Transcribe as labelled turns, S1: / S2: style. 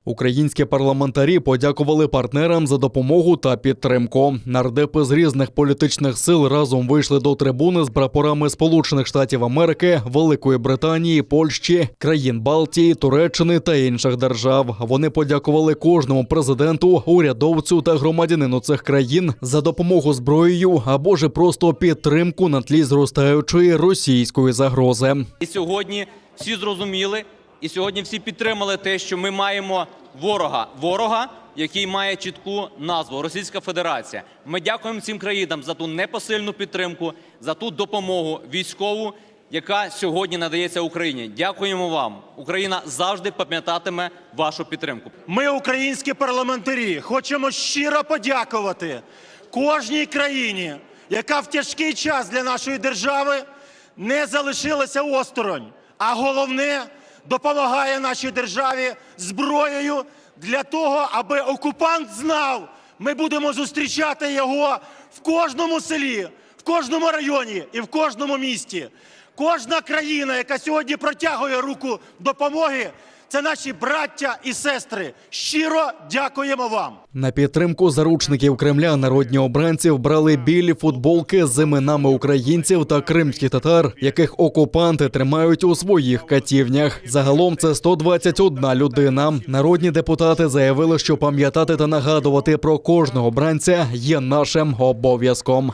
S1: Українські парламентарі подякували партнерам за допомогу та підтримку. Нардепи з різних політичних сил разом вийшли до трибуни з прапорами Сполучених Штатів Америки, Великої Британії, Польщі, країн Балтії, Туреччини та інших держав. Вони подякували кожному президенту, урядовцю та громадянину цих країн за допомогу зброєю або ж просто підтримку на тлі зростаючої російської загрози.
S2: І сьогодні всі зрозуміли, і сьогодні всі підтримали те, що ми маємо ворога, який має чітку назву – Російська Федерація. Ми дякуємо цим країнам за ту непосильну підтримку, за ту допомогу військову, яка сьогодні надається Україні. Дякуємо вам. Україна завжди пам'ятатиме вашу підтримку.
S3: Ми, українські парламентарі, хочемо щиро подякувати кожній країні, яка в тяжкий час для нашої держави не залишилася осторонь, а головне – допомагає нашій державі зброєю для того, аби окупант знав, ми будемо зустрічати його в кожному селі, в кожному районі і в кожному місті. Кожна країна, яка сьогодні протягує руку допомоги, це наші браття і сестри. Щиро дякуємо вам.
S1: На підтримку заручників Кремля народні обранці вбрали білі футболки з іменами українців та кримських татар, яких окупанти тримають у своїх катівнях. Загалом це 121 людина. Народні депутати заявили, що пам'ятати та нагадувати про кожного обранця є нашим обов'язком.